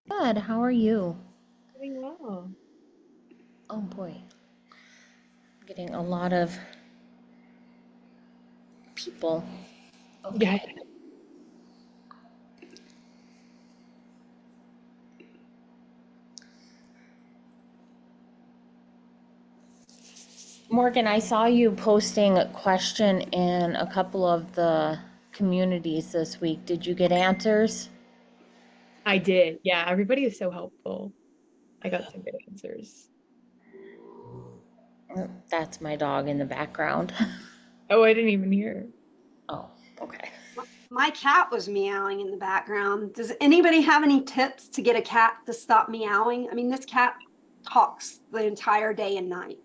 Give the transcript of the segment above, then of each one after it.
Good. How are you? Doing well. Oh boy, getting a lot of people. Yeah. Okay. Morgan, I saw you posting a question in a couple of the communities this week. Did you get answers? I did. Yeah, everybody is so helpful. I got some good answers. That's my dog in the background. Oh, I didn't even hear. Oh, okay. My cat was meowing in the background. Does anybody have any tips to get a cat to stop meowing? I mean, this cat talks the entire day and night.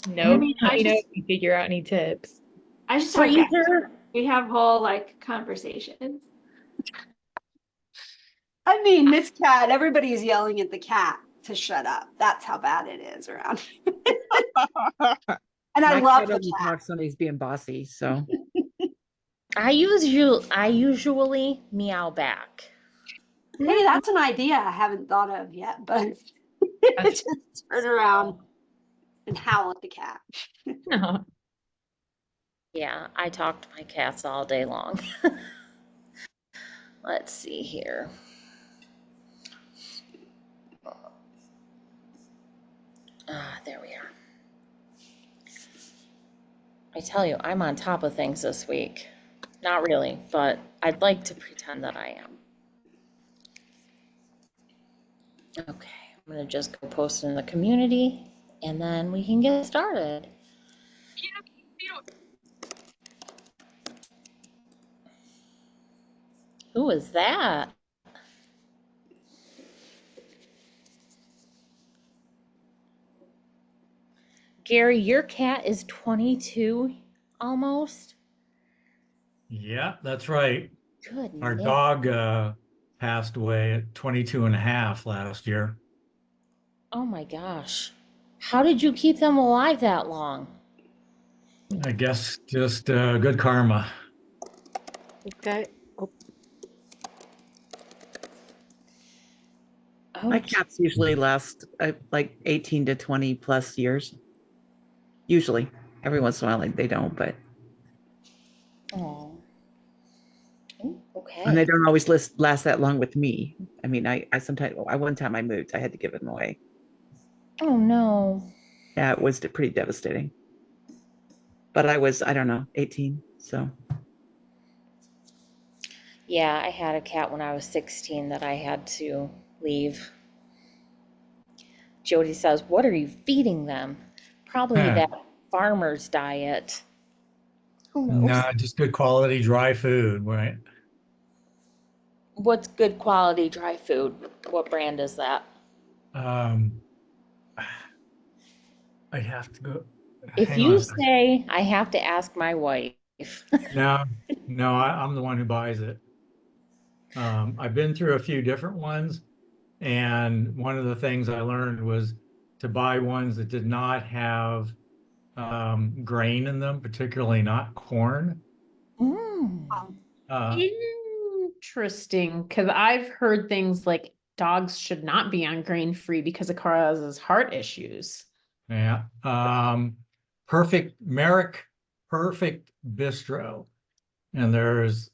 I Nope. mean, Let me know if you figure out any tips. I just talk back to her. Freezer? We have whole like conversations. I mean, this cat, everybody's yelling at the cat to shut up. That's how bad it is around. And I My love cat the only cat. talks when he's being bossy, so I usually meow back. Hey, that's an idea I haven't thought of yet, but That's just turn around and howl at the cat. no. Yeah, I talk to my cats all day long. Let's see here. Ah, there we are. I tell you, I'm on top of things this week. Not really, but I'd like to pretend that I am. Okay, I'm gonna just go post in the community and then we can get started. Who is that? Gary, your cat is 22 almost? Yeah, that's right. Our Goodness. dog passed away at 22 and a half last year. Oh my gosh. How did you keep them alive that long? I guess just good karma. Okay. Oh, my Okay. cats usually last like 18 to 20 plus years. Usually. Every once in a while, like they don't, but Oh, and they okay. don't always last that long with me. I mean, I sometimes, I one time I moved, I had to give them away. Oh no. Yeah, it was pretty devastating. But I don't know, 18. So Yeah, I had a cat when I was 16 that I had to leave. Jody says, "What are you feeding them?" Probably Huh. that farmer's diet. Who knows? Nah, just good quality dry food, right? What's good quality dry food? What brand is that? Um, I have to go. If Hang on you a second. say, I have to ask my wife. No, no, I'm the one who buys it. I've been through a few different ones, and one of the things I learned was to buy ones that did not have grain in them, particularly not corn. Mm. Um, Uh, interesting. Because I've heard things like dogs should not be on grain free because it causes heart issues. yeah. Perfect Merrick Perfect Bistro. And there's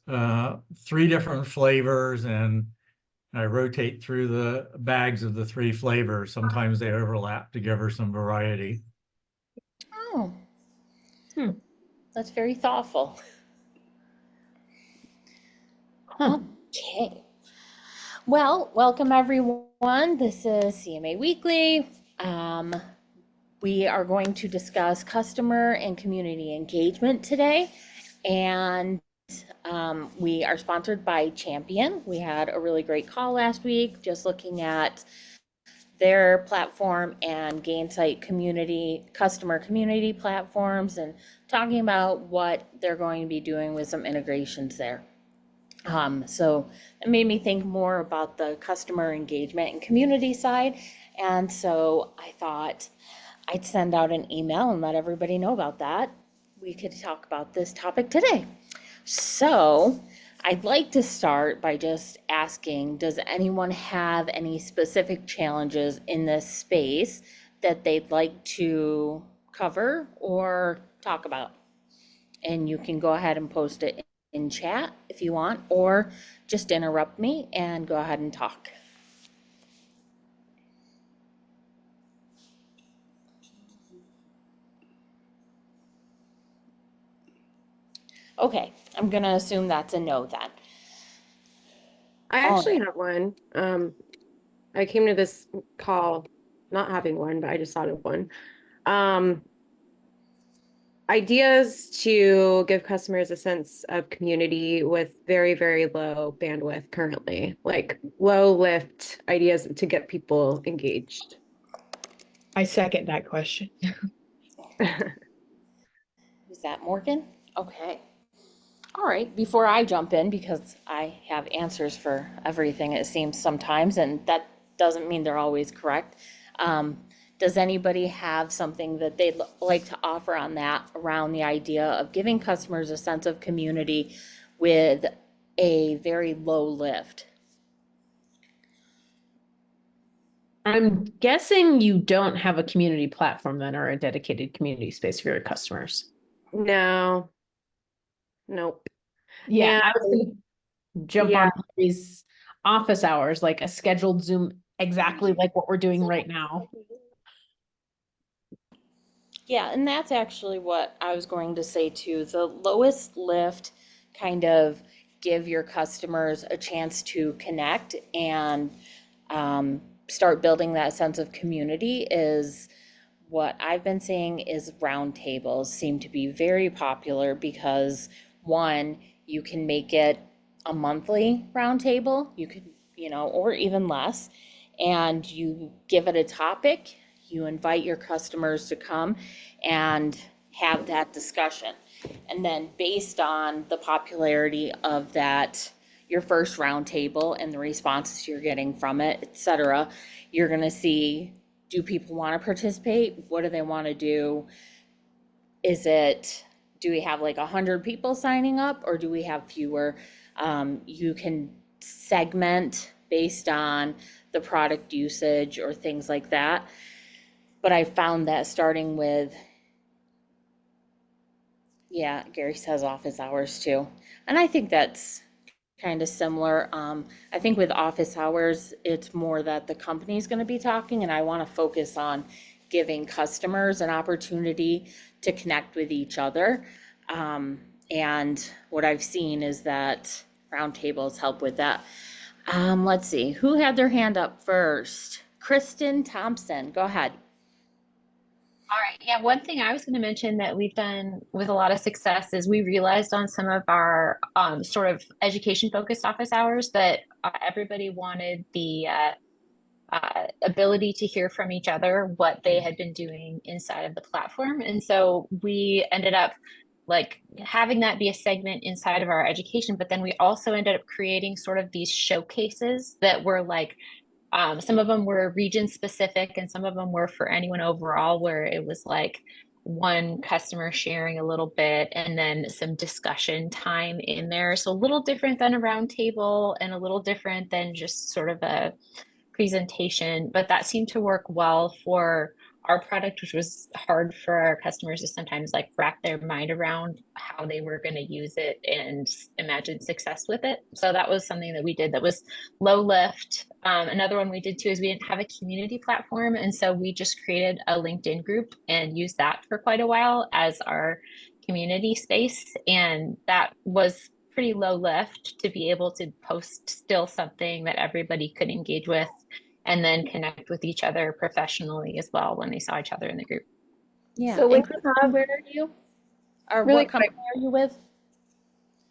three different flavors, and I rotate through the bags of the three flavors. Sometimes they overlap to give her some variety. Oh, Hmm. that's very thoughtful. Huh. Okay. Well, welcome everyone. This is CMA Weekly. Um, we are going to discuss customer and community engagement today. And we are sponsored by Champion. We had a really great call last week, just looking at their platform and Gainsight community, customer community platforms, and talking about what they're going to be doing with some integrations there. So it made me think more about the customer engagement and community side. And so I thought I'd send out an email and let everybody know about that. We could talk about this topic today. So I'd like to start by just asking, does anyone have any specific challenges in this space that they'd like to cover or talk about? And you can go ahead and post it in chat if you want, or just interrupt me and go ahead and talk. Okay, I'm gonna assume that's a no then. I All actually right. have one. I came to this call not having one, but I just thought of one. Um, Ideas to give customers a sense of community with very, very low bandwidth currently, like low lift ideas to get people engaged. I second that question. Is that Morgan? Okay. All right, before I jump in, because I have answers for everything, it seems sometimes, and that doesn't mean they're always correct. Does anybody have something that they'd like to offer on that around the idea of giving customers a sense of community with a very low lift? I'm guessing you don't have a community platform then or a dedicated community space for your customers. No, nope. Yeah, And I was gonna jump yeah, on these office hours, like a scheduled Zoom, exactly like what we're doing right now. Yeah, and that's actually what I was going to say too. The lowest lift kind of give your customers a chance to connect and start building that sense of community is what I've been seeing is roundtables seem to be very popular because one, you can make it a monthly roundtable, you could, or even less, and you give it a topic, you invite your customers to come and have that discussion. And then based on the popularity of that, your first roundtable and the responses you're getting from it, et cetera, you're going to see, do people want to participate? What do they want to do? Do we have like 100 people signing up or do we have fewer? You can segment based on the product usage or things like that. But I found that starting with, yeah, Gary says office hours too. And I think that's kind of similar. I think with office hours, it's more that the company's going to be talking, and I want to focus on giving customers an opportunity to connect with each other. And what I've seen is that roundtables help with that. Let's see, who had their hand up first? Kristen Thompson, go ahead. All right. Yeah, one thing I was going to mention that we've done with a lot of success is we realized on some of our sort of education focused office hours that everybody wanted the ability to hear from each other what they had been doing inside of the platform. And so we ended up like having that be a segment inside of our education, but then we also ended up creating sort of these showcases that were like some of them were region specific and some of them were for anyone overall, where it was like one customer sharing a little bit and then some discussion time in there. So a little different than a roundtable and a little different than just sort of a presentation, but that seemed to work well for our product, which was hard for our customers to sometimes like wrap their mind around how they were going to use it and imagine success with it. So that was something that we did that was low lift. Another one we did too is we didn't have a community platform. And so we just created a LinkedIn group and used that for quite a while as our community space. And that was pretty low lift to be able to post still something that everybody could engage with and then connect with each other professionally as well when they saw each other in the group. Yeah, so when and you Kristen, have where are you? Or really what quick, company are you with?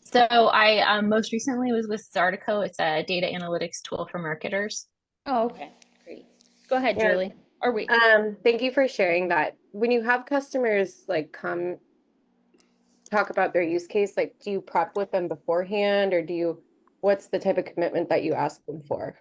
So I most recently was with Zartico. It's a data analytics tool for marketers. Oh, okay, great. Go ahead, yeah, Julie. Or wait. thank you for sharing that. When you have customers like come talk about their use case, like do you prep with them beforehand or what's the type of commitment that you ask them for?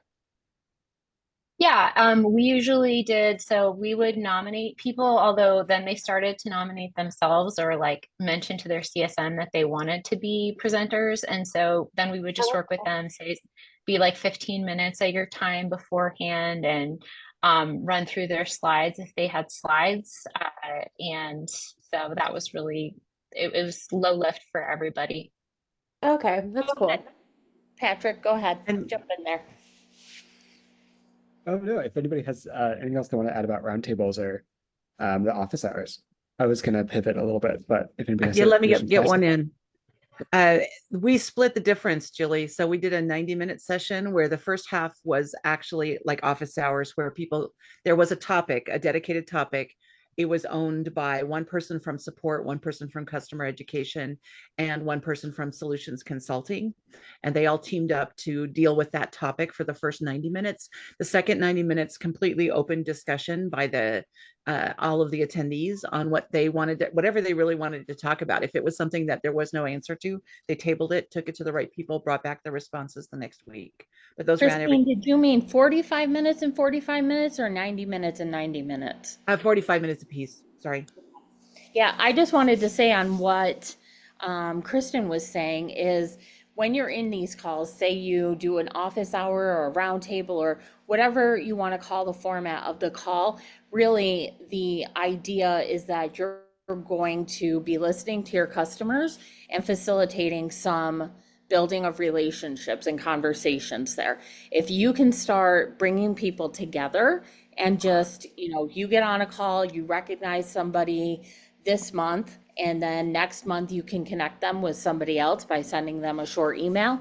Yeah, we usually did. So we would nominate people, although then they started to nominate themselves or like mention to their CSM that they wanted to be presenters. And so then we would just work with them, say, be like 15 minutes at your time beforehand and run through their slides if they had slides. And so that was really, it was low lift for everybody. Okay, that's Go ahead. cool. Patrick, go ahead, And jump in there. Oh no, if anybody has anything else they want to add about roundtables or the office hours, I was gonna pivot a little bit, but if anybody has yeah, let me additional get thoughts. one in. We split the difference, Jilly. So we did a 90-minute session where the first half was actually like office hours where there was a topic, a dedicated topic. It was owned by one person from support, one person from customer education, and one person from solutions consulting. And they all teamed up to deal with that topic for the first 90 minutes. The second 90 minutes, completely open discussion by all of the attendees on what they wanted, whatever they really wanted to talk about. If it was something that there was no answer to, they tabled it, took it to the right people, brought back the responses the next week. But those ran Christine, did you mean 45 minutes and 45 minutes or 90 minutes and 90 minutes? 45 minutes apiece. Sorry. Yeah, I just wanted to say on what Kristen was saying is when you're in these calls, say you do an office hour or a roundtable or whatever you want to call the format of the call, really the idea is that you're going to be listening to your customers and facilitating some building of relationships and conversations there. If you can start bringing people together and just, you get on a call, you recognize somebody this month, and then next month you can connect them with somebody else by sending them a short email.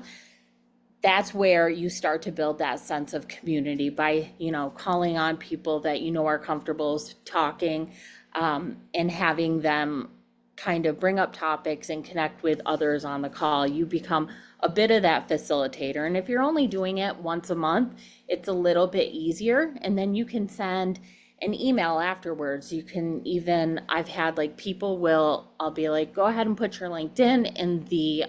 That's where you start to build that sense of community by, calling on people that are comfortable talking, and having them kind of bring up topics and connect with others on the call. You become a bit of that facilitator. And if you're only doing it once a month, it's a little bit easier. And then you can send an email afterwards. You can even, I've had like I'll be like, go ahead and put your LinkedIn in the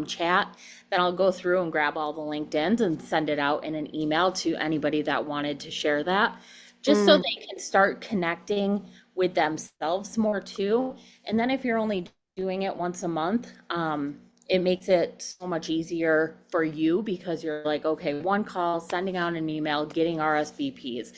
chat. Then I'll go through and grab all the LinkedIns and send it out in an email to anybody that wanted to share that, just so they can start connecting with themselves more too. And then if you're only doing it once a month, it makes it so much easier for you because you're like, okay, one call, sending out an email, getting RSVPs.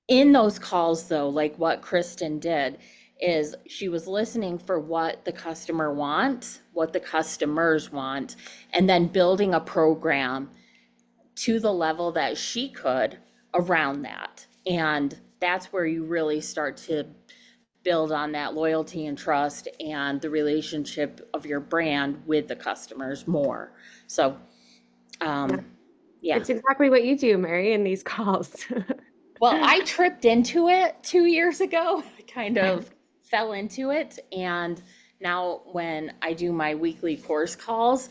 In those calls though, like what Kristen did is she was listening for what the customer wants, what the customers want, and then building a program to the level that she could around that. And that's where you really start to build on that loyalty and trust and the relationship of your brand with the customers more. So, yeah. It's exactly what you do, Mary, in these calls. Well, I tripped into it 2 years ago. I kind of fell into it. And now when I do my weekly course calls,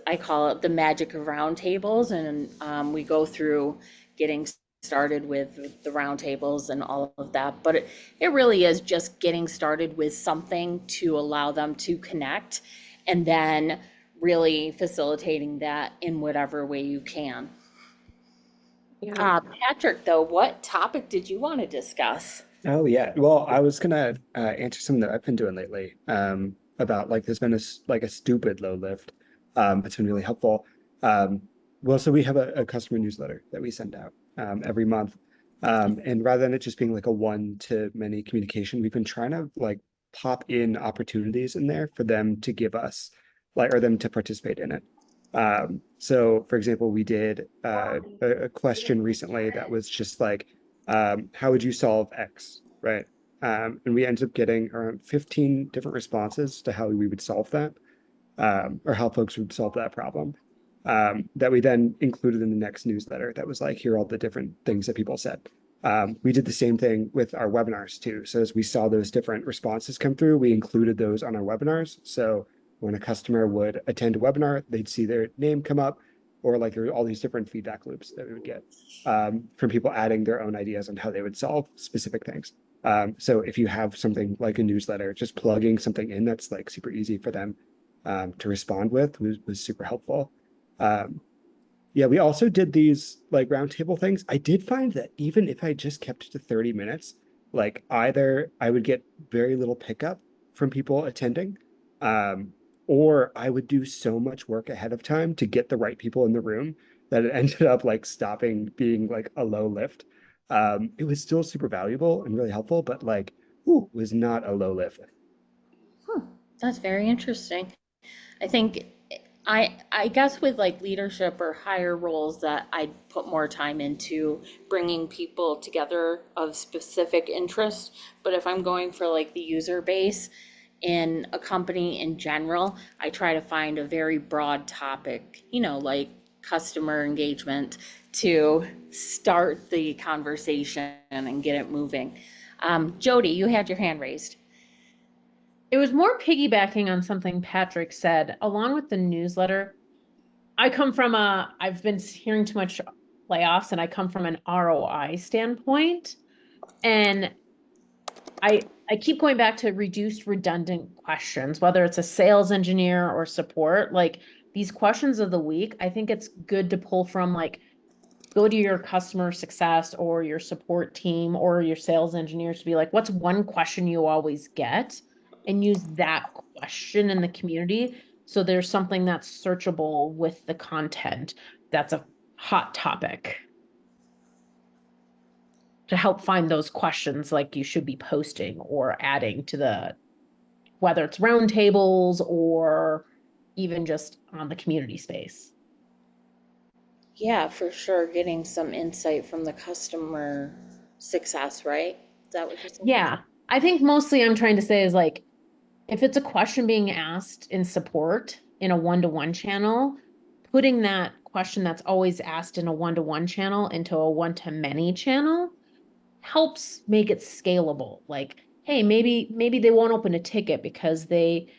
I call it the magic of roundtables. And we go through getting started with the roundtables and all of that. But it really is just getting started with something to allow them to connect and then really facilitating that in whatever way you can. Yeah. Patrick, though, what topic did you want to discuss? Oh yeah. Well, I was gonna answer something that I've been doing lately. About like there's been a stupid low lift. It's been really helpful. Well, so we have a customer newsletter that we send out every month. And rather than it just being like a one-to-many communication, we've been trying to like pop in opportunities in there for them to give us or them to participate in it. So for example, we did a question recently that was just like, how would you solve X, right? And we ended up getting around 15 different responses to how we would solve that, or how folks would solve that problem. That we then included in the next newsletter that was like, here are all the different things that people said. We did the same thing with our webinars too. So as we saw those different responses come through, we included those on our webinars. So when a customer would attend a webinar, they'd see their name come up, or like there were all these different feedback loops that we would get from people adding their own ideas on how they would solve specific things. So if you have something like a newsletter, just plugging something in that's like super easy for them to respond with was super helpful. Yeah, we also did these like roundtable things. I did find that even if I just kept it to 30 minutes, like either I would get very little pickup from people attending, um, or I would do so much work ahead of time to get the right people in the room that it ended up like stopping being like a low lift. It was still super valuable and really helpful, but like, ooh, was not a low lift. That's very interesting. I think I guess with like leadership or higher roles that I'd put more time into bringing people together of specific interest. But if I'm going for like the user base in a company in general, I try to find a very broad topic, like customer engagement to start the conversation and get it moving. Jody, you had your hand raised. It was more piggybacking on something Patrick said, along with the newsletter. I've been hearing too much layoffs, and I come from an ROI standpoint. And I keep going back to reduced redundant questions, whether it's a sales engineer or support. Like these questions of the week, I think it's good to pull from, like, go to your customer success or your support team or your sales engineers to be like, what's one question you always get? And use that question in the community. So there's something that's searchable with the content that's a hot topic to help find those questions like you should be posting or adding to whether it's roundtables or even just on the community space. Yeah, for sure. Getting some insight from the customer success, right? Is that what you're saying? Yeah. I think mostly I'm trying to say is like, if it's a question being asked in support in a one-to-one channel, putting that question that's always asked in a one-to-one channel into a one-to-many channel helps make it scalable. Like, hey, maybe they won't open a ticket because they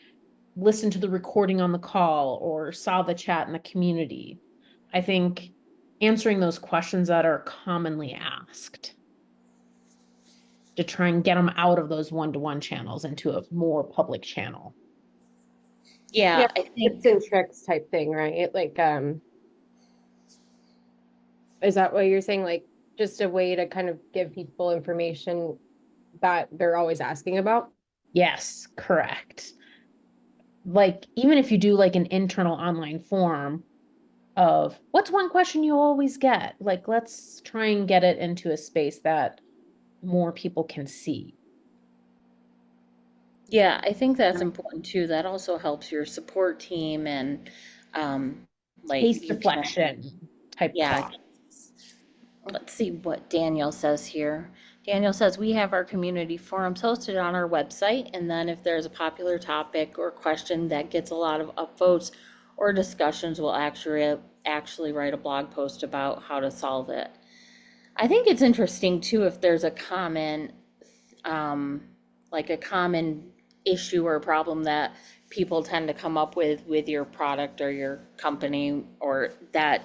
listened to the recording on the call or saw the chat in the community. I think answering those questions that are commonly asked to try and get them out of those one-to-one channels into a more public channel. Yeah, Yeah, I tips think, and tricks type thing, right? Like, is that what you're saying? Like, just a way to kind of give people information that they're always asking about? Yes, correct. Like, even if you do like an internal online form of what's one question you always get, like, let's try and get it into a space that more people can see. yeah, I think that's important too. That also helps your support team and, like Case you can, deflection type yeah. talk. Let's see what Daniel says here. Daniel says we have our community forums hosted on our website, and then if there's a popular topic or question that gets a lot of upvotes or discussions, we'll actually write a blog post about how to solve it. I think it's interesting too if there's a common, um, like a common issue or problem that people tend to come up with your product or your company or that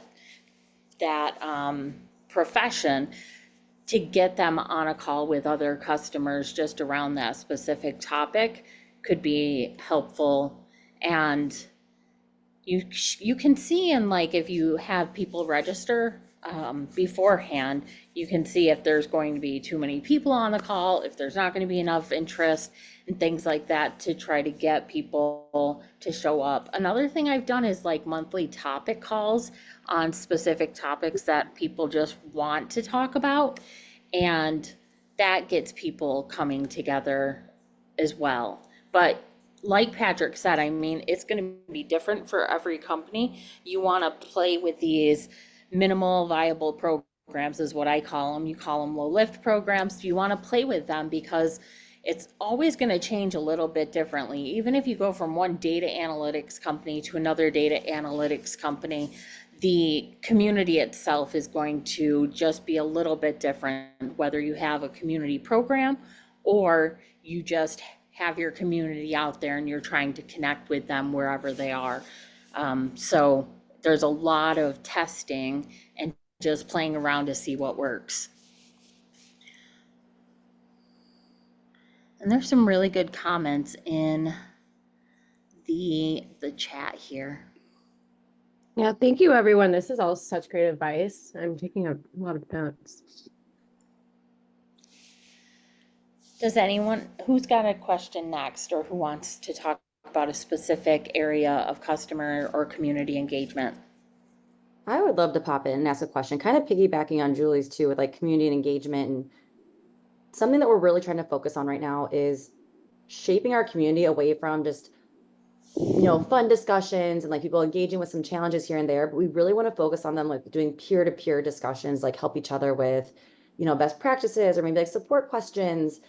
profession, to get them on a call with other customers just around that specific topic could be helpful. And you can see in, like, if you have people register beforehand, you can see if there's going to be too many people on the call, if there's not going to be enough interest and things like that to try to get people to show up. Another thing I've done is like monthly topic calls on specific topics that people just want to talk about, and that gets people coming together as well. But like Patrick said, I mean, it's going to be different for every company. You want to play with these minimal viable programs, is what I call them. You call them low lift programs. You want to play with them because it's always going to change a little bit differently. Even if you go from one data analytics company to another data analytics company, the community itself is going to just be a little bit different, whether you have a community program or you just have your community out there and you're trying to connect with them wherever they are. So there's a lot of testing and just playing around to see what works. And there's some really good comments in the chat here. Yeah, thank you, everyone. This is all such great advice. I'm taking a lot of notes. Does anyone, who's got a question next, or who wants to talk about a specific area of customer or community engagement? I would love to pop in and ask a question, kind of piggybacking on Julie's too, with like community and engagement. And something that we're really trying to focus on right now is shaping our community away from just, fun discussions and like people engaging with some challenges here and there. But we really want to focus on them like doing peer-to-peer discussions, like help each other with, best practices or maybe like support questions.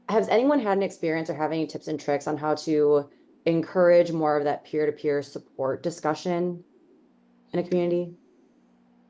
Has anyone had an experience or have any tips and tricks on how to encourage more of that peer-to-peer support discussion in a community?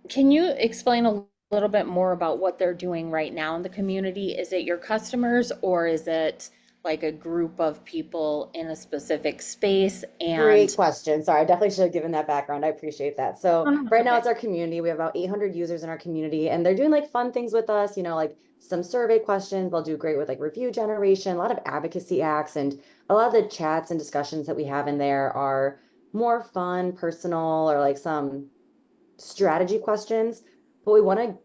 Can you explain a little bit more about what they're doing right now in the community? Is it your customers, or is it like a group of people in a specific space? Great And question. Sorry, I definitely should have given that background. I appreciate that. So oh, no, it's right now okay. it's our community. We have about 800 users in our community, and they're doing like fun things with us, like some survey questions. They'll do great with like review generation, a lot of advocacy acts, and a lot of the chats and discussions that we have in there are more fun, personal, or like some strategy questions. But we want to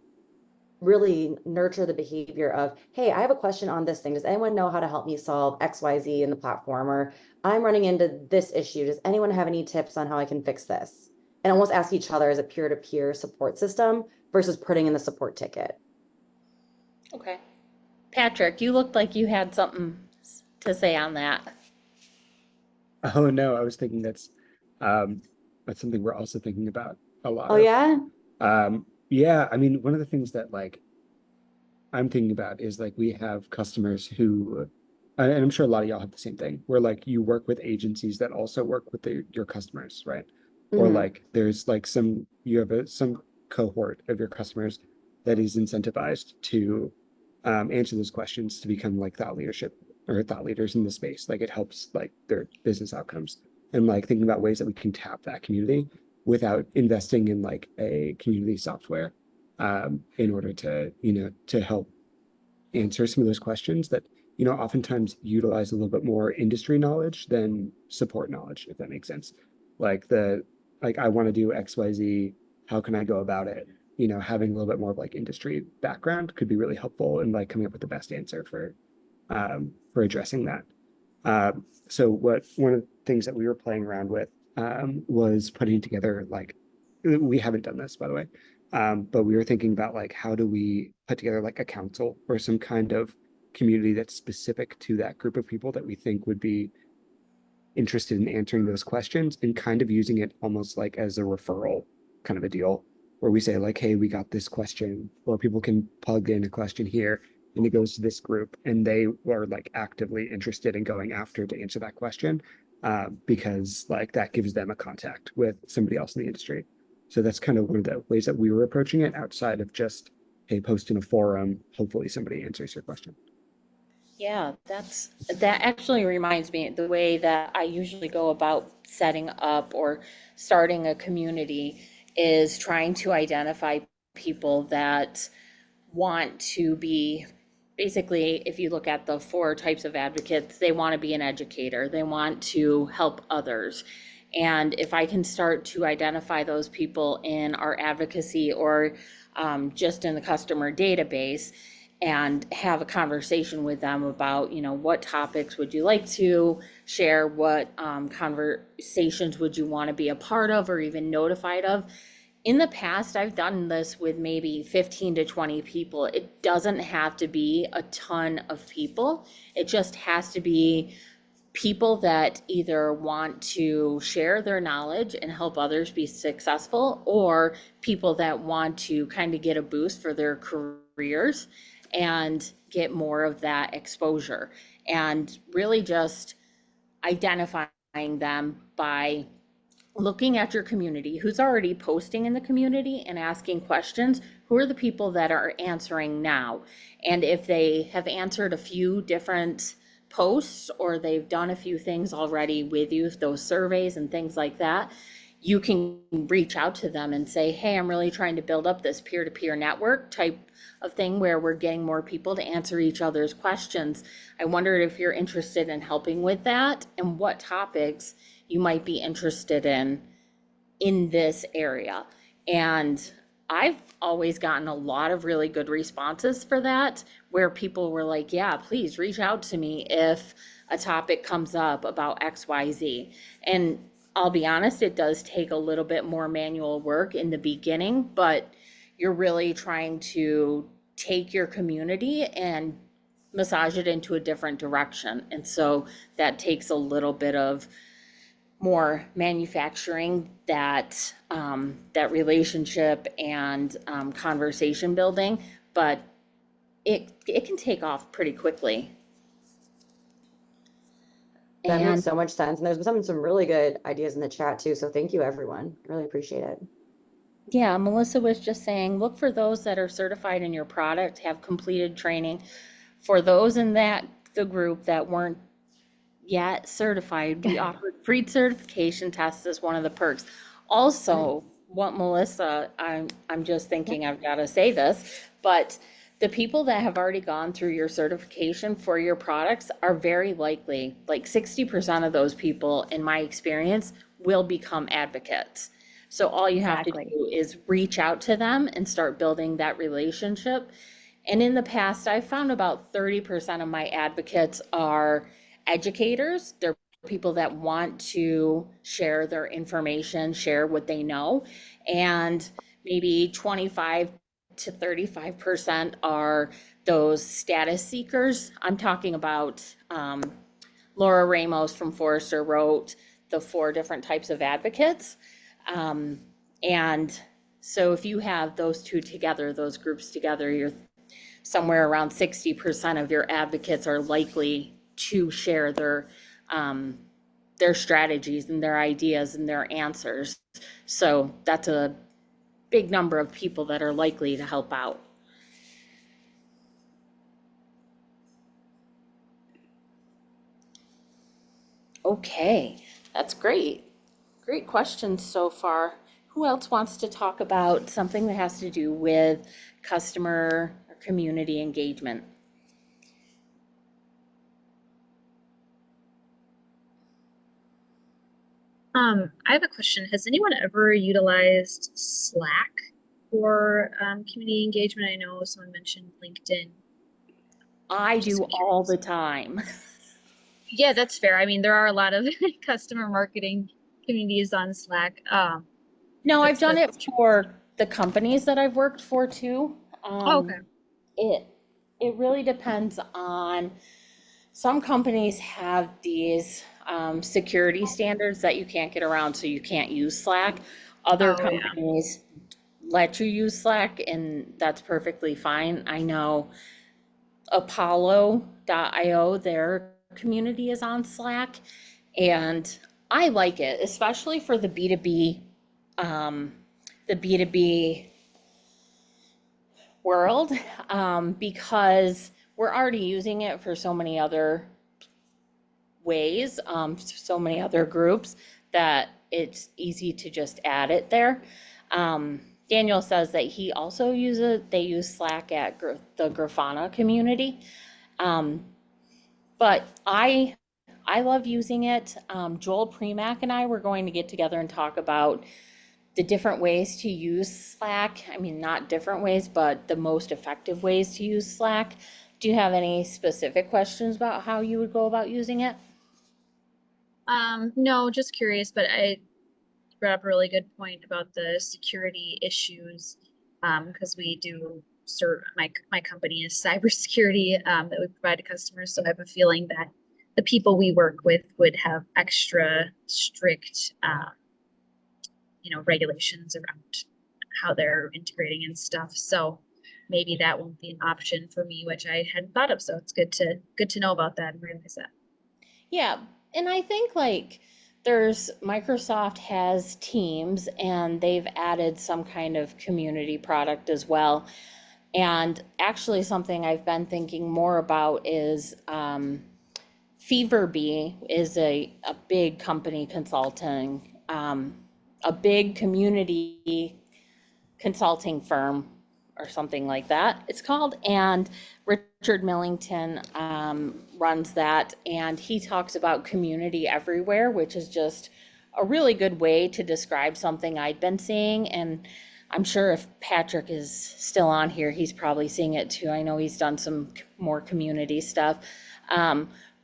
really nurture the behavior of, hey, I have a question on this thing. Does anyone know how to help me solve XYZ in the platform? Or I'm running into this issue. Does anyone have any tips on how I can fix this? And almost ask each other as a peer-to-peer support system versus putting in the support ticket. Okay. Patrick, you looked like you had something to say on that. Oh no, I was thinking that's something we're also thinking about a lot Oh, of. yeah? Yeah, I mean, one of the things that like I'm thinking about is like we have customers who, and I'm sure a lot of y'all have the same thing, where like you work with agencies that also work with your customers, right? Or Mm-hmm. like there's like you have some cohort of your customers that is incentivized to answer those questions to become like thought leadership or thought leaders in the space. Like it helps like their business outcomes and like thinking about ways that we can tap that community without investing in like a community software in order to, to help answer some of those questions that, oftentimes utilize a little bit more industry knowledge than support knowledge, if that makes sense. Like I want to do XYZ, how can I go about it? Having a little bit more of like industry background could be really helpful in like coming up with the best answer for addressing that. So one of the things that we were playing around with was putting together like we haven't done this by the way, but we were thinking about like how do we put together like a council or some kind of community that's specific to that group of people that we think would be interested in answering those questions and kind of using it almost like as a referral kind of a deal where we say like, hey, we got this question, or people can plug in a question here and it goes to this group and they are like actively interested in going after to answer that question because like that gives them a contact with somebody else in the industry. So that's kind of one of the ways that we were approaching it outside of just, hey, post in a forum, hopefully somebody answers your question. Yeah, that actually reminds me the way that I usually go about setting up or starting a community is trying to identify people that want to be basically, if you look at the four types of advocates, they want to be an educator, they want to help others. And if I can start to identify those people in our advocacy or just in the customer database and have a conversation with them about, what topics would you like to share, what conversations would you want to be a part of or even notified of. In the past, I've done this with maybe 15 to 20 people. It doesn't have to be a ton of people. It just has to be people that either want to share their knowledge and help others be successful, or people that want to kind of get a boost for their careers and get more of that exposure. And really just identifying them by looking at your community, who's already posting in the community and asking questions, who are the people that are answering now? And if they have answered a few different posts or they've done a few things already with you, those surveys and things like that, you can reach out to them and say, hey, I'm really trying to build up this peer-to-peer network type of thing where we're getting more people to answer each other's questions. I wondered if you're interested in helping with that and what topics you might be interested in in this area. And I've always gotten a lot of really good responses for that, where people were like, yeah, please reach out to me if a topic comes up about XYZ. And I'll be honest, it does take a little bit more manual work in the beginning, but you're really trying to take your community and massage it into a different direction. And so that takes a little bit of more manufacturing that that relationship and conversation building, but it can take off pretty quickly. That And makes so much sense. And there's some really good ideas in the chat too. So thank you, everyone. Really appreciate it. yeah, Melissa was just saying, look for those that are certified in your product, have completed training. For those in the group that weren't yet certified, we offered free certification tests as one of the perks. Also, what Melissa, I'm just thinking I've got to say this, but the people that have already gone through your certification for your products are very likely, like 60% of those people, in my experience, will become advocates. So all you have to do is reach out to them and start building that relationship. And in the past, I've found about 30% of my advocates are educators. They're people that want to share their information, share what they know. And maybe 25 to 35% are those status seekers. I'm talking about Laura Ramos from Forrester wrote the 4 different types of advocates. And so if you have those two together, those groups together, you're somewhere around 60% of your advocates are likely to share their strategies and their ideas and their answers. So that's a big number of people that are likely to help out. Okay, that's great. Great questions so far. Who else wants to talk about something that has to do with customer or community engagement? I have a question. Has anyone ever utilized Slack for community engagement? I know someone mentioned LinkedIn. I do all the time. Yeah, that's fair. I mean, there are a lot of customer marketing communities on Slack. No, I've done it for the companies that I've worked for too. Okay. It really depends on, some companies have these security standards that you can't get around, so you can't use Slack. Other companies let you use Slack, and that's perfectly fine. I know Apollo.io, their community is on Slack, and I like it, especially for the B2B world, because we're already using it for so many other ways, so many other groups, that it's easy to just add it there. Daniel says that he also they use Slack at the Grafana community. But I love using it. Joel Premack and I were going to get together and talk about the different ways to use Slack. I mean, not different ways, but the most effective ways to use Slack. Do you have any specific questions about how you would go about using it? No, just curious, but I brought up a really good point about the security issues, because we do serve, my company is cybersecurity that we provide to customers. So I have a feeling that the people we work with would have extra strict, regulations around how they're integrating and stuff. So maybe that won't be an option for me, which I hadn't thought of. So it's good to know about that and realize that. Yeah, and I think Microsoft has Teams, and they've added some kind of community product as well. And actually something I've been thinking more about is Feverbee is a big company consulting, a big community consulting firm or something like that it's called. And Richard Millington runs that, and he talks about community everywhere, which is just a really good way to describe something I'd been seeing. And I'm sure if Patrick is still on here, he's probably seeing it too. I know he's done some more community stuff.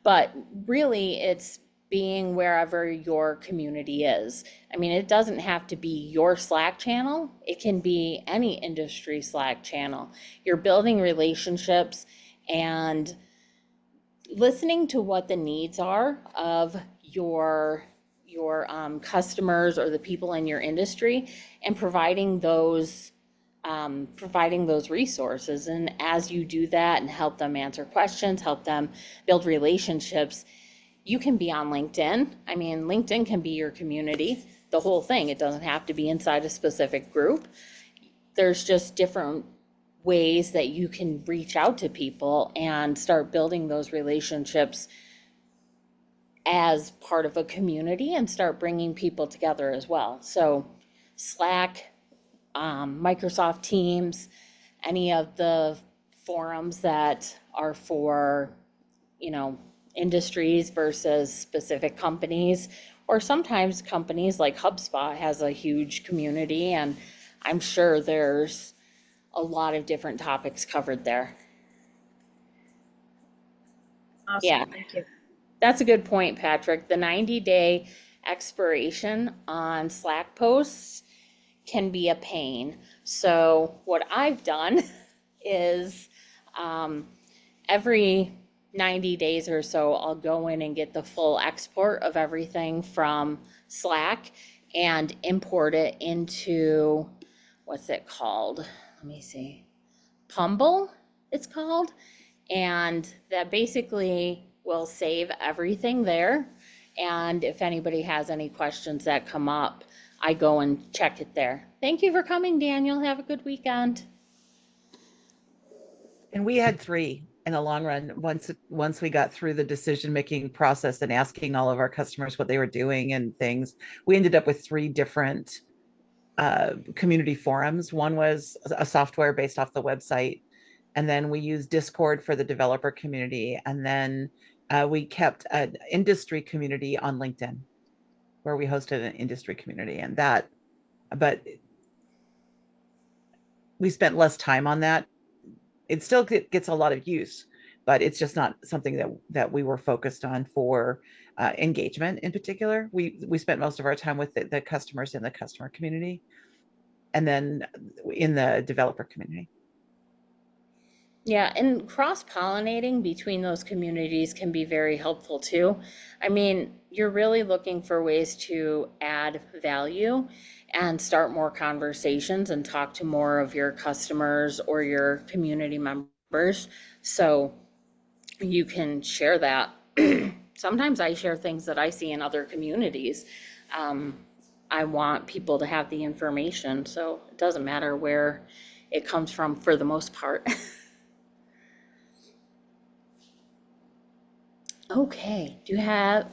But really, it's being wherever your community is. I mean, it doesn't have to be your Slack channel. It can be any industry Slack channel. You're building relationships and listening to what the needs are of your customers or the people in your industry, and providing those resources. And as you do that and help them answer questions, help them build relationships, you can be on LinkedIn. I mean, LinkedIn can be your community, the whole thing. It doesn't have to be inside a specific group. There's just different ways that you can reach out to people and start building those relationships as part of a community and start bringing people together as well. So Slack, Microsoft Teams, any of the forums that are for, industries versus specific companies, or sometimes companies like HubSpot has a huge community, and I'm sure there's a lot of different topics covered there. Awesome. Yeah. Thank you. That's a good point, Patrick. The 90-day expiration on Slack posts can be a pain. So what I've done is every 90 days or so, I'll go in and get the full export of everything from Slack and import it into, what's it called? Let me see. Pumble, it's called. And that basically will save everything there. And if anybody has any questions that come up, I go and check it there. Thank you for coming, Daniel. Have a good weekend. And we had 3 in the long run. Once we got through the decision-making process and asking all of our customers what they were doing and things, we ended up with 3 different community forums. One was a software based off the website. And then we used Discord for the developer community. And then we kept an industry community on LinkedIn, where we hosted an industry community. And but we spent less time on that. It still gets a lot of use, but it's just not something that we were focused on for engagement in particular. We spent most of our time with the customers in the customer community, and then in the developer community. Yeah, and cross-pollinating between those communities can be very helpful too. I mean, you're really looking for ways to add value and start more conversations and talk to more of your customers or your community members. So you can share that. Sometimes I share things that I see in other communities. I want people to have the information, so it doesn't matter where it comes from for the most part. Okay,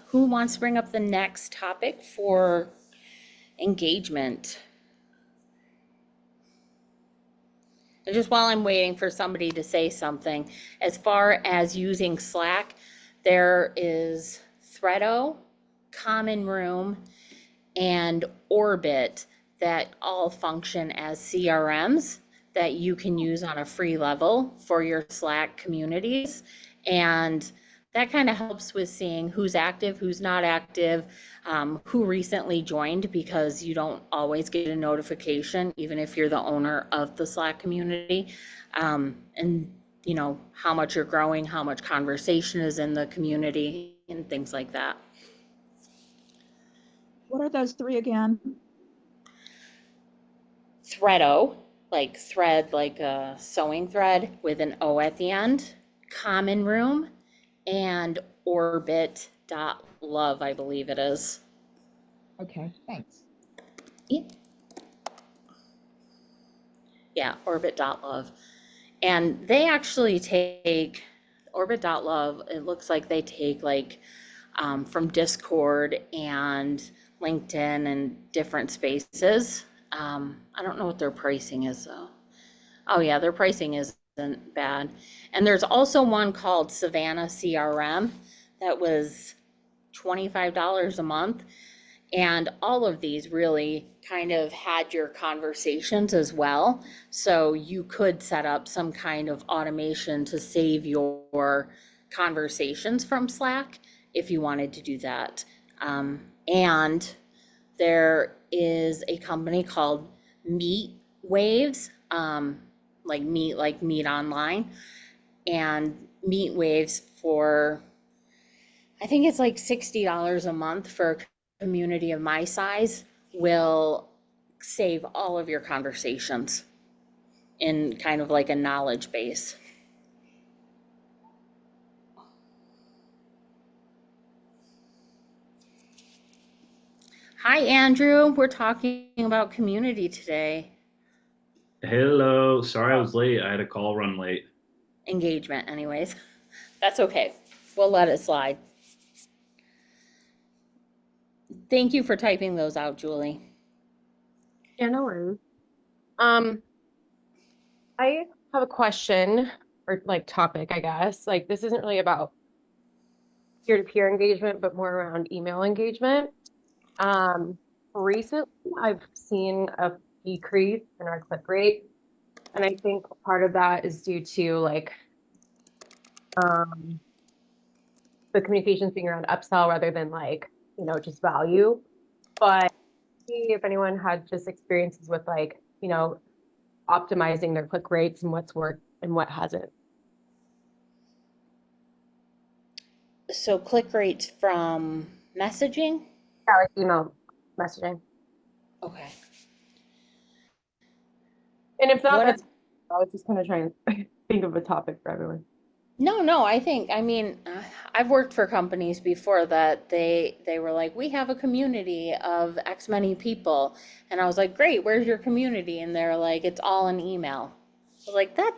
who wants to bring up the next topic for engagement? And just while I'm waiting for somebody to say something, as far as using Slack, there is Threado, Common Room, and Orbit that all function as CRMs that you can use on a free level for your Slack communities. And that kind of helps with seeing who's active, who's not active, who recently joined, because you don't always get a notification, even if you're the owner of the Slack community. And how much you're growing, how much conversation is in the community, and things like that. What are those 3 again? Threado, like thread, like a sewing thread with an O at the end. Common Room, and orbit.love, I believe it is. Okay, thanks. Yeah, orbit.love. And they actually take orbit.love, it looks like they take from Discord and LinkedIn and different spaces. I don't know what their pricing is though. Oh yeah, their pricing isn't bad. And there's also one called Savannah CRM that was $25 a month. And all of these really kind of had your conversations as well. So you could set up some kind of automation to save your conversations from Slack if you wanted to do that. And there is a company called Meet Waves, like Meet Online, and Meet Waves for, I think it's like $60 a month for a community of my size, will save all of your conversations in kind of like a knowledge base. Hi, Andrew. We're talking about community today. Hello. Sorry I was late. I had a call run late. Engagement, anyways. That's okay. We'll let it slide. Thank you for typing those out, Julie. Yeah, no worries. I have a question or like topic, I guess. Like this isn't really about peer-to-peer engagement, but more around email engagement. Recently I've seen a decrease in our click rate. And I think part of that is due to like the communications being around upsell rather than like, just value. But see if anyone had just experiences with like, optimizing their click rates and what's worked and what hasn't. So click rates from messaging? Yeah, like email messaging. Okay. And if not, What that's, I was just kind of trying to think of a topic for everyone. No, I mean, I've worked for companies before that they were like, we have a community of X many people. And I was like, great, where's your community? And they're like, it's all an email. I was like, I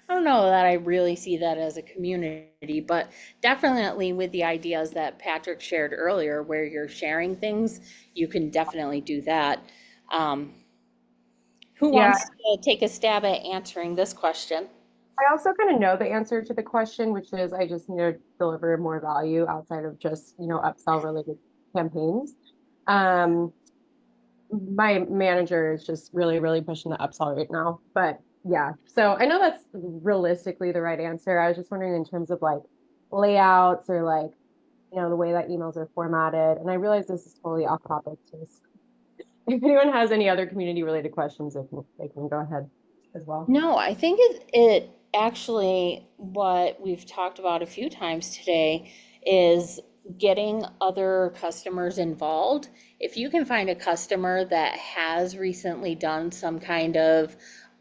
don't know that I really see that as a community, but definitely with the ideas that Patrick shared earlier, where you're sharing things, you can definitely do that. Um, who Yeah, wants to take a stab at answering this question? I also kind of know the answer to the question, which is I just need to deliver more value outside of just, upsell related campaigns. Um, my manager is just really, really pushing the upsell right now. But yeah, so I know that's realistically the right answer. I was just wondering in terms of like layouts or like, the way that emails are formatted. And I realize this is totally off topic too. So if anyone has any other community related questions, they can go ahead as well. No, I think it actually, what we've talked about a few times today is getting other customers involved. If you can find a customer that has recently done some kind of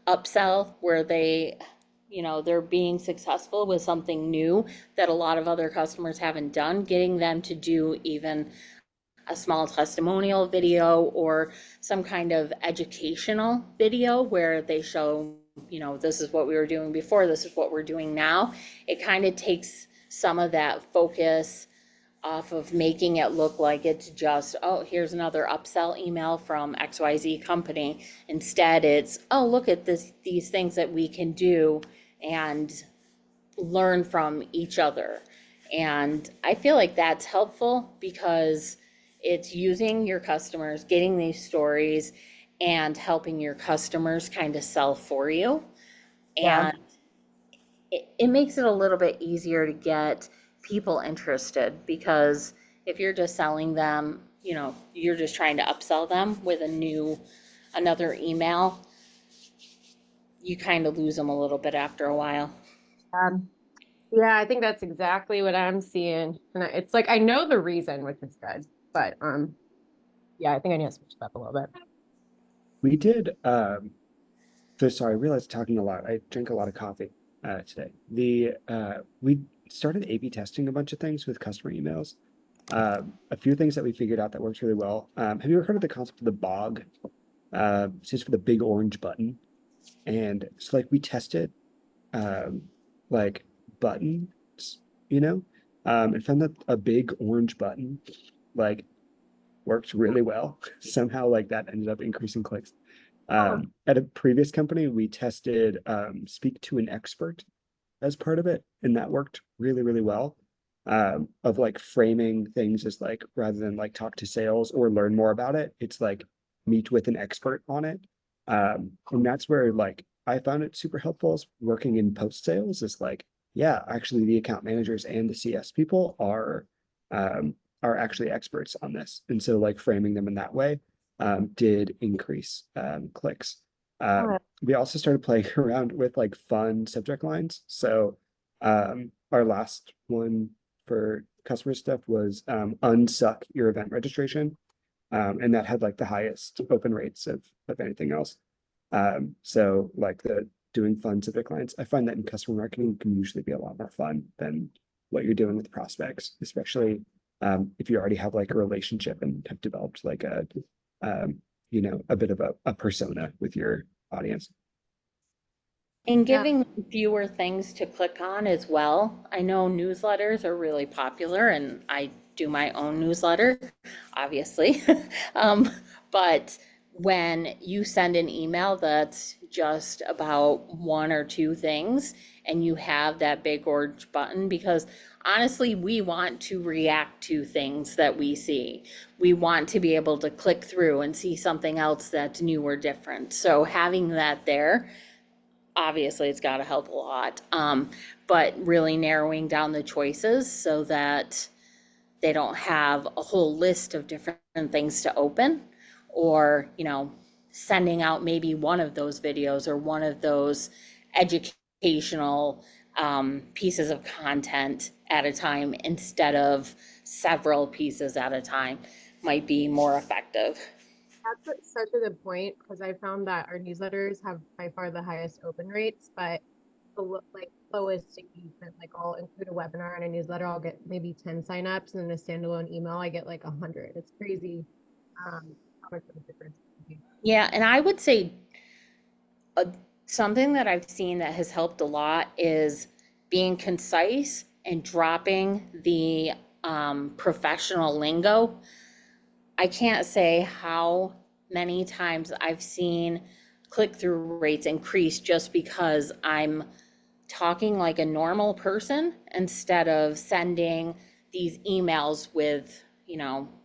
upsell where they're being successful with something new that a lot of other customers haven't done, getting them to do even a small testimonial video or some kind of educational video where they show, this is what we were doing before, this is what we're doing now. It kind of takes some of that focus off of making it look like it's just, oh, here's another upsell email from XYZ company. Instead, it's, oh, look at these things that we can do and learn from each other. And I feel like that's helpful because it's using your customers, getting these stories, and helping your customers kind of sell for you. Yeah. And it makes it a little bit easier to get people interested because if you're just selling them, you're just trying to upsell them with another email, you kind of lose them a little bit after a while. Yeah, I think that's exactly what I'm seeing. And it's like I know the reason, which is good, but yeah, I think I need to switch it up a little bit. We did sorry, I realized talking a lot. I drank a lot of coffee today. We started A/B testing a bunch of things with customer emails. A few things that we figured out that works really well. Have you ever heard of the concept of the bog? It stands for the big orange button. And so like we tested like buttons, and found that a big orange button like worked really well. Somehow like that ended up increasing clicks. At a previous company, we tested speak to an expert as part of it, and that worked really, really well. of like framing things as like, rather than like talk to sales or learn more about it, it's like meet with an expert on it. And that's where like I found it super helpful is working in post sales is like, yeah, actually the account managers and the CS people are actually experts on this. And so like framing them in that way did increase clicks. We also started playing around with like fun subject lines. So our last one for customer stuff was unsuck your event registration. And that had like the highest open rates of anything else. So like the doing fun subject lines, I find that in customer marketing can usually be a lot more fun than what you're doing with prospects, especially if you already have like a relationship and have developed like a bit of a persona with your audience. And giving them fewer things to click on as well. I know newsletters are really popular, and I do my own newsletter, obviously. But when you send an email that's just about one or two things, and you have that big orange button, because honestly, we want to react to things that we see. We want to be able to click through and see something else that's new or different. So having that there, obviously it's got to help a lot, but really narrowing down the choices so that they don't have a whole list of different things to open, or sending out maybe one of those videos or one of those educational pieces of content at a time instead of several pieces at a time might be more effective. Such a good point, because I found that our newsletters have by far the highest open rates, but the lowest engagement. Like I'll include a webinar in a newsletter, I'll get maybe 10 signups, and then a standalone email, I get like 100. It's crazy how much of a difference. Yeah, and I would say something that I've seen that has helped a lot is being concise and dropping the professional lingo. I can't say how many times I've seen click-through rates increase just because I'm talking like a normal person instead of sending these emails with,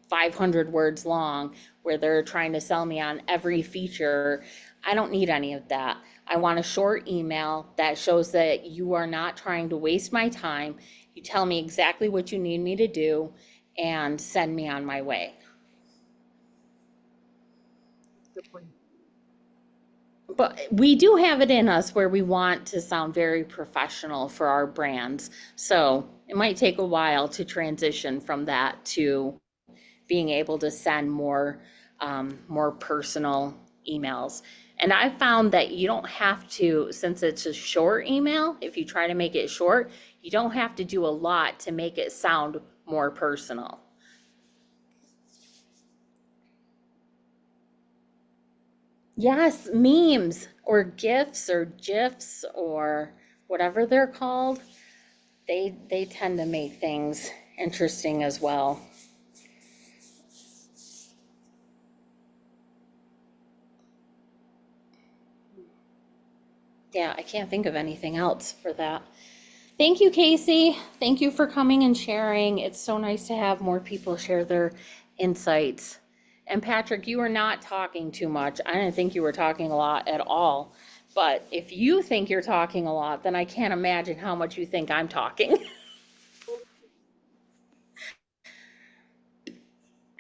500 words long where they're trying to sell me on every feature. I don't need any of that. I want a short email that shows that you are not trying to waste my time. You tell me exactly what you need me to do and send me on my way. But we do have it in us where we want to sound very professional for our brands. So it might take a while to transition from that to being able to send more personal emails. And I found that you don't have to, since it's a short email, if you try to make it short, you don't have to do a lot to make it sound more personal. Yes, memes or GIFs or GIFs or whatever they're called, they tend to make things interesting as well. Yeah, I can't think of anything else for that. Thank you, Casey. Thank you for coming and sharing. It's so nice to have more people share their insights. And Patrick, you were not talking too much. I didn't think you were talking a lot at all. But if you think you're talking a lot, then I can't imagine how much you think I'm talking.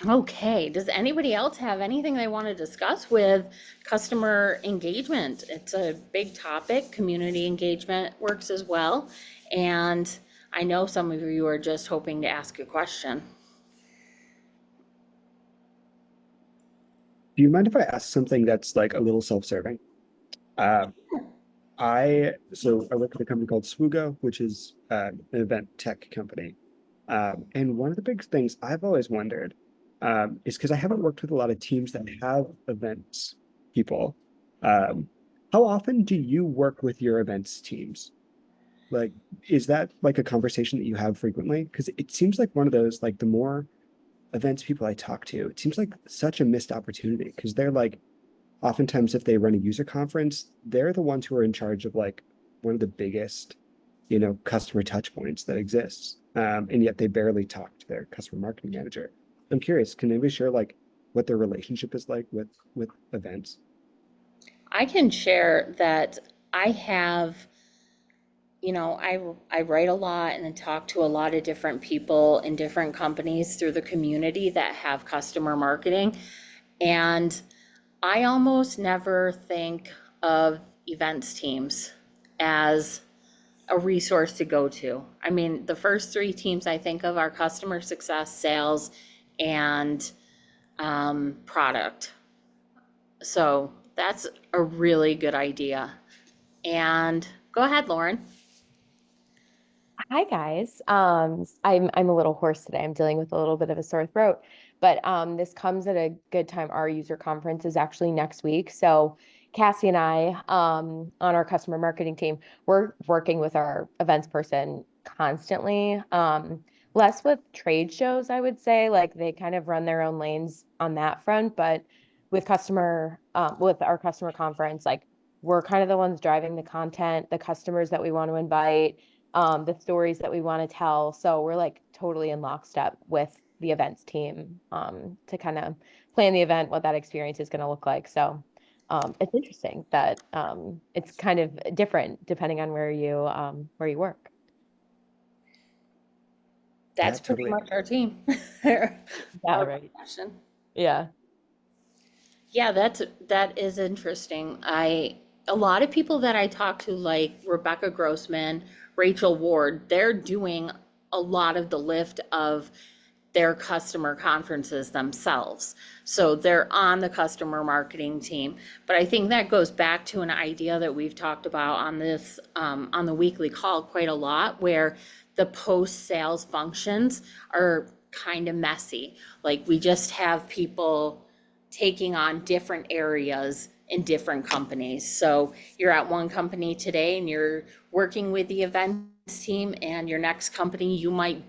Okay, does anybody else have anything they want to discuss with customer engagement? It's a big topic. Community engagement works as well. And I know some of you are just hoping to ask a question. Do you mind if I ask something that's like a little self-serving? I work at a company called Swoogo, which is an event tech company. And one of the big things I've always wondered is because I haven't worked with a lot of teams that have events people. How often do you work with your events teams? Like, is that like a conversation that you have frequently? Because it seems like one of those, like the more events people I talk to, it seems like such a missed opportunity because they're like, oftentimes if they run a user conference, they're the ones who are in charge of like one of the biggest customer touch points that exists. And yet they barely talk to their customer marketing manager. I'm curious, can anybody share like what their relationship is like with events? I can share that I have, I write a lot and talk to a lot of different people in different companies through the community that have customer marketing. And I almost never think of events teams as a resource to go to. I mean, the first three teams I think of are customer success, sales, and product. So that's a really good idea. And go ahead, Lauren. Hi guys. I'm a little hoarse today. I'm dealing with a little bit of a sore throat, but this comes at a good time. Our user conference is actually next week. So Cassie and I, on our customer marketing team, we're working with our events person constantly. Less with trade shows, I would say, like they kind of run their own lanes on that front, but with our customer conference, like we're kind of the ones driving the content, the customers that we want to invite, the stories that we want to tell. So we're like totally in lockstep with the events team to kind of plan the event, what that experience is going to look like. So it's interesting that it's kind of different depending on where you work. That's Yeah, pretty totally. much our team. Yeah, Our right. profession. Yeah. Yeah, that is interesting. A lot of people that I talk to, like Rebecca Grossman, Rachel Ward, they're doing a lot of the lift of their customer conferences themselves. So they're on the customer marketing team. But I think that goes back to an idea that we've talked about on this on the weekly call quite a lot, where the post-sales functions are kind of messy. Like we just have people taking on different areas in different companies. So you're at one company today and you're working with the events team, and your next company you might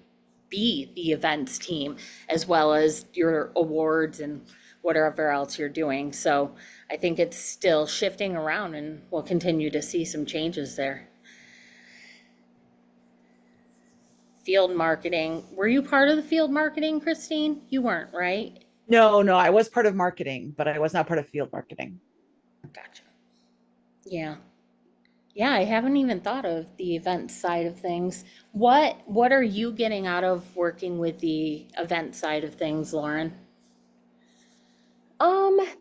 be the events team as well as your awards and whatever else you're doing. So I think it's still shifting around, and we'll continue to see some changes there. Field marketing. Were you part of the field marketing, Christine? You weren't, right? No, I was part of marketing, but I was not part of field marketing. Gotcha. Yeah. Yeah, I haven't even thought of the event side of things. What are you getting out of working with the event side of things, Lauren?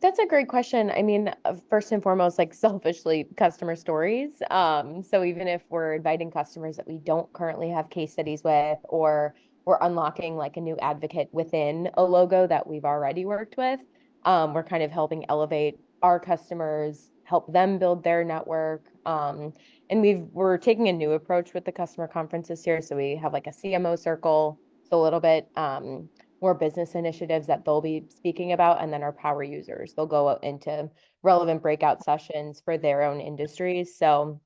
That's a great question. I mean, first and foremost, like selfishly, customer stories. So even if we're inviting customers that we don't currently have case studies with, or we're unlocking like a new advocate within a logo that we've already worked with, we're kind of helping elevate our customers, help them build their network. And we're taking a new approach with the customer conference this year. So we have like a CMO circle, so a little bit more business initiatives that they'll be speaking about, and then our power users, they'll go out into relevant breakout sessions for their own industries. So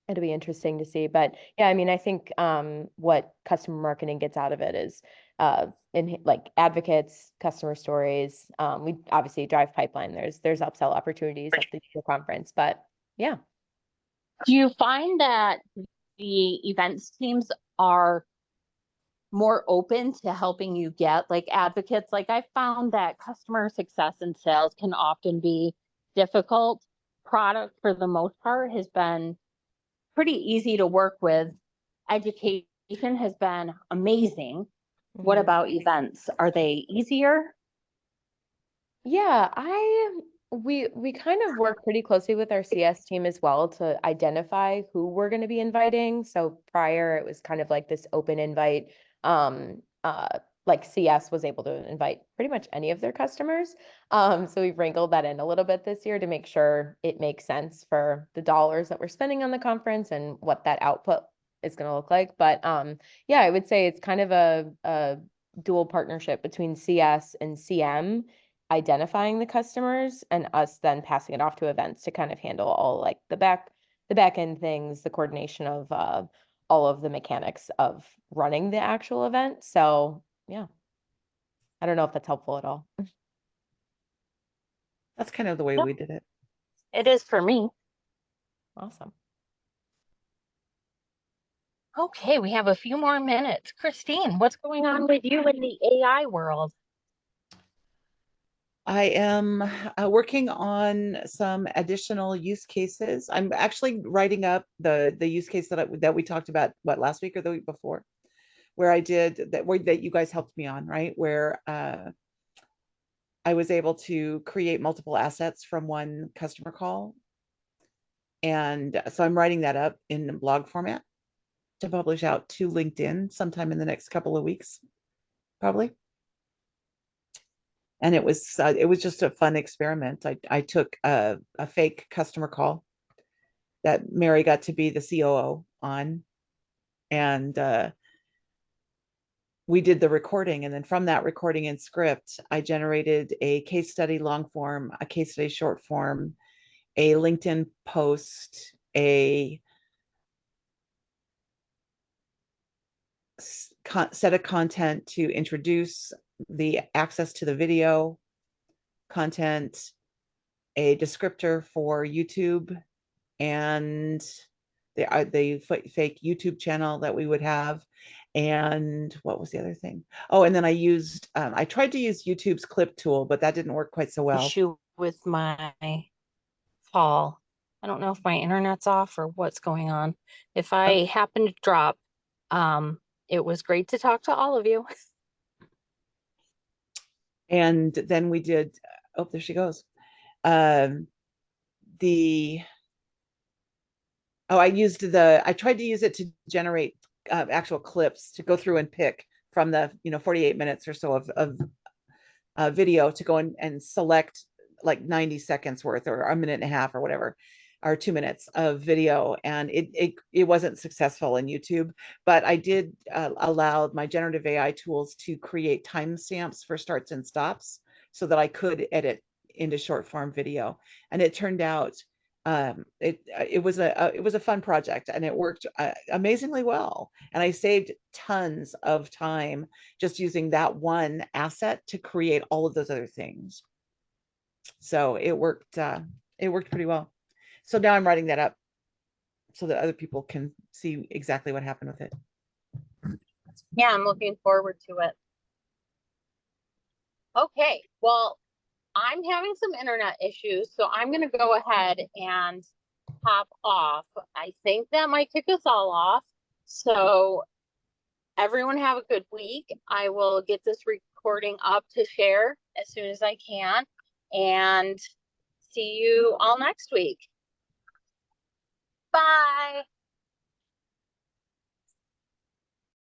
it'll be interesting to see. But yeah, I mean, I think what customer marketing gets out of it is in like advocates, customer stories. We obviously drive pipeline. There's upsell opportunities at the conference, but yeah. Do you find that the events teams are more open to helping you get like advocates? Like I found that customer success and sales can often be difficult. Product for the most part has been pretty easy to work with. Education has been amazing. What about events? Are they easier? Yeah, we kind of work pretty closely with our CS team as well to identify who we're going to be inviting. So prior it was kind of like this open invite. Like CS was able to invite pretty much any of their customers. So we've wrangled that in a little bit this year to make sure it makes sense for the dollars that we're spending on the conference and what that output is going to look like. But yeah, I would say it's kind of a dual partnership between CS and CM, identifying the customers and us then passing it off to events to kind of handle all like the back end things, the coordination of all of the mechanics of running the actual event. So yeah, I don't know if that's helpful at all. That's kind of the way we did it. It is for me. Awesome. Okay, we have a few more minutes. Christine, what's going on with you in the AI world? I am working on some additional use cases. I'm actually writing up the use case that we talked about, what, last week or the week before, where I did that you guys helped me on, right? Where I was able to create multiple assets from one customer call. And so I'm writing that up in blog format to publish out to LinkedIn sometime in the next couple of weeks, probably. And it was just a fun experiment. I took a fake customer call that Mary got to be the COO on, and we did the recording. And then from that recording and script, I generated a case study long form, a case study short form, a LinkedIn post, a set of content to introduce the access to the video content, a descriptor for YouTube, and the fake YouTube channel that we would have. And what was the other thing? Oh, and then I tried to use YouTube's clip tool, but that didn't work quite so well. Issue with my call. I don't know if my internet's off or what's going on. If I happen to drop, it was great to talk to all of you. And then we did, oh, there she goes. I tried to use it to generate actual clips to go through and pick from the 48 minutes or so of video to go and select like 90 seconds worth or a minute and a half or whatever, or 2 minutes of video. And it wasn't successful in YouTube, but I did allow my generative AI tools to create timestamps for starts and stops so that I could edit into short form video. And it turned out it was a fun project, and it worked amazingly well. And I saved tons of time just using that one asset to create all of those other things. So it worked pretty well. So now I'm writing that up so that other people can see exactly what happened with it. Yeah, I'm looking forward to it. Okay, well, I'm having some internet issues, so I'm going to go ahead and hop off. I think that might kick us all off. So everyone have a good week. I will get this recording up to share as soon as I can, and see you all next week. Bye.